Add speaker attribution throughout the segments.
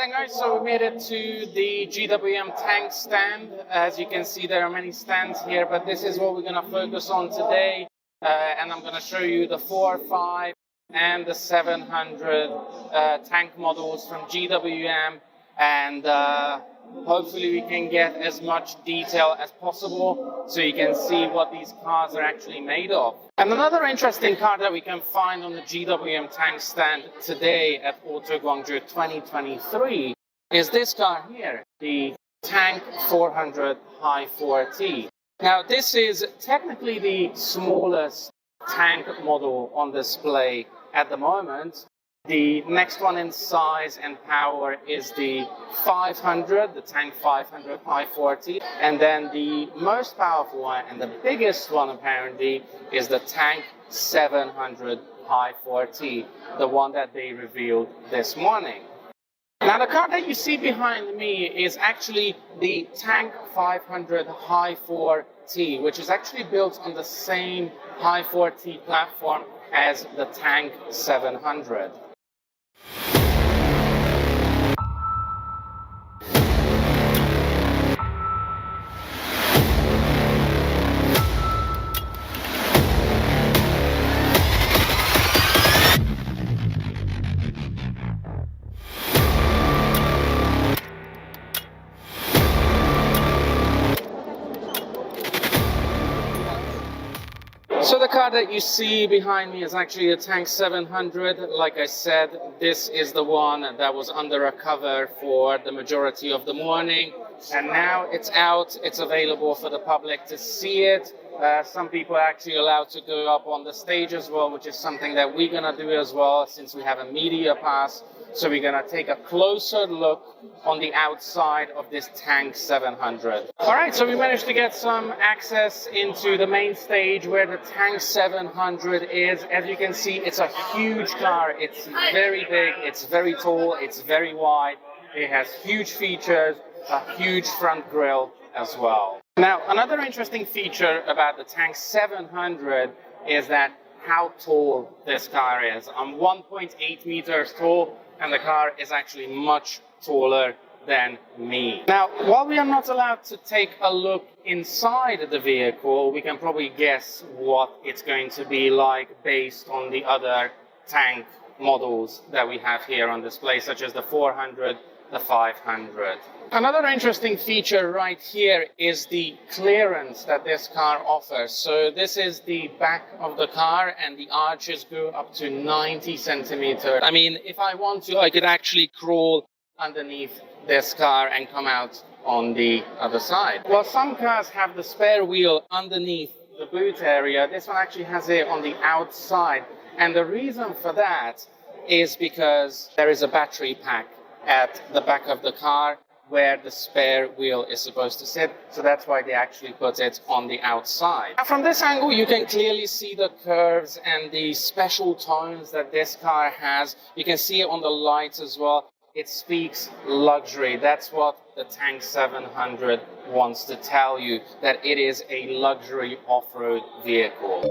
Speaker 1: then guys, so we made it to the GWM tank stand. As you can see, there are many stands here, but this is what we're going to focus on today. And I'm going to show you the 4, 5 and the 700 tank models from GWM, and hopefully we can get as much detail as possible so you can see what these cars are actually made of. And another interesting car that we can find on the GWM tank stand today at Auto Guangzhou 2023 is this car here, the TANK700 High 4T. Now this is technically the smallest tank model on display at the moment. The next one in size and power is the 500, the TANK700 High 4T, and then the most powerful one and the biggest one apparently is the TANK700 High 4T, the one that they revealed this morning. Now the car that you see behind me is actually the TANK500 High 4T, which is actually built on the same High 4T platform as the TANK700. So the car that you see behind me is actually a TANK700. Like I said, this is the one that was under a cover for the majority of the morning. And now it's out, it's available for the public to see it. Some people are actually allowed to go up on the stage as well, which is something that we're going to do as well since we have a media pass. So we're going to take a closer look on the outside of this TANK700. All right, so we managed to get some access into the main stage where the TANK700 is. As you can see, it's a huge car. It's very big, it's very tall, it's very wide. It has huge features, a huge front grille as well. Now, another interesting feature about the TANK700 is that how tall this car is. I'm 1.8 meters tall, and the car is actually much taller than me. Now, while we are not allowed to take a look inside the vehicle, we can probably guess what it's going to be like based on the other tank models that we have here on display, such as the 400, the 500. Another interesting feature right here is the clearance that this car offers. So this is the back of the car, and the arches go up to 90 centimeters. I mean, if I want to, I could actually crawl underneath this car and come out on the other side. Well, some cars have the spare wheel underneath the boot area. This one actually has it on the outside. And the reason for that is because there is a battery pack at the back of the car where the spare wheel is supposed to sit, so that's why they actually put it on the outside. Now, from this angle you can clearly see the curves and the special tones that this car has. You can see it on the lights as well. It speaks luxury. That's what the TANK700 wants to tell you, that it is a luxury off-road vehicle.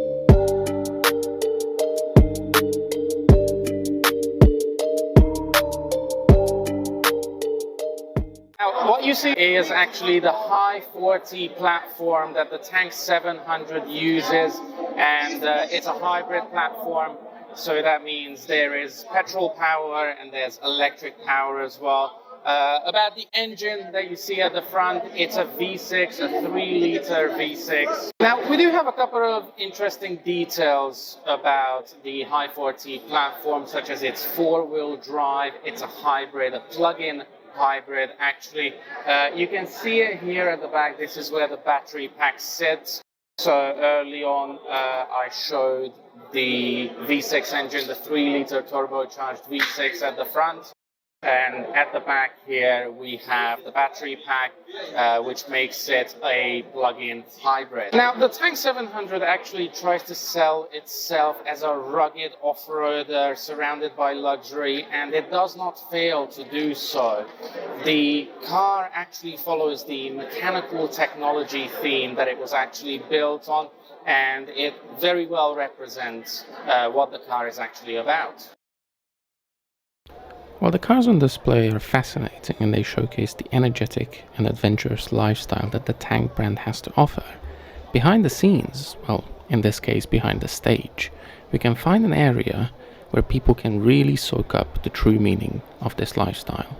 Speaker 1: What you see is actually the High 4T platform that the TANK700 uses, and it's a hybrid platform, so that means there is petrol power and there's electric power as well. About the engine that you see at the front, it's a V6, a 3-liter V6. Now, we do have a couple of interesting details about the High 4T platform, such as its 4-wheel drive. It's a hybrid, a plug-in hybrid actually. You can see it here at the back. This is where the battery pack sits. So early on I showed the V6 engine, the 3-liter turbocharged V6 at the front. And at the back here we have the battery pack, which makes it a plug-in hybrid. Now the TANK700 actually tries to sell itself as a rugged off-roader surrounded by luxury, and it does not fail to do so. The car actually follows the mechanical technology theme that it was actually built on, and it very well represents what the car is actually about.
Speaker 2: Well, the cars on display are fascinating and they showcase the energetic and adventurous lifestyle that the Tank brand has to offer. Behind the scenes, well, in this case behind the stage, we can find an area where people can really soak up the true meaning of this lifestyle.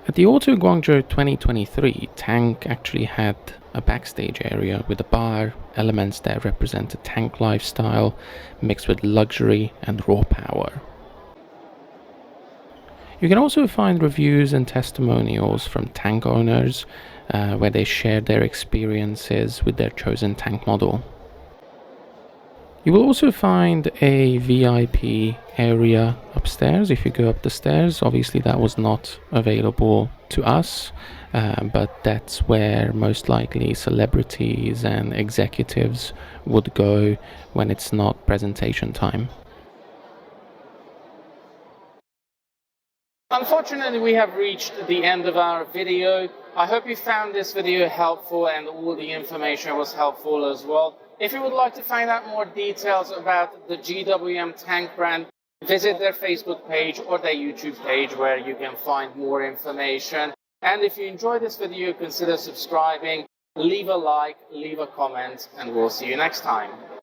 Speaker 2: At the Auto Guangzhou 2023, Tank actually had a backstage area with a bar, elements that represent a Tank lifestyle mixed with luxury and raw power. You can also find reviews and testimonials from Tank owners where they share their experiences with their chosen Tank model. You will also find a VIP area upstairs if you go up the stairs. Obviously that was not available to us, but that's where most likely celebrities and executives would go when it's not presentation time.
Speaker 1: Unfortunately, we have reached the end of our video. I hope you found this video helpful and all the information was helpful as well. If you would like to find out more details about the GWM Tank brand, visit their Facebook page or their YouTube page where you can find more information. And if you enjoyed this video, consider subscribing, leave a like, leave a comment, and we'll see you next time.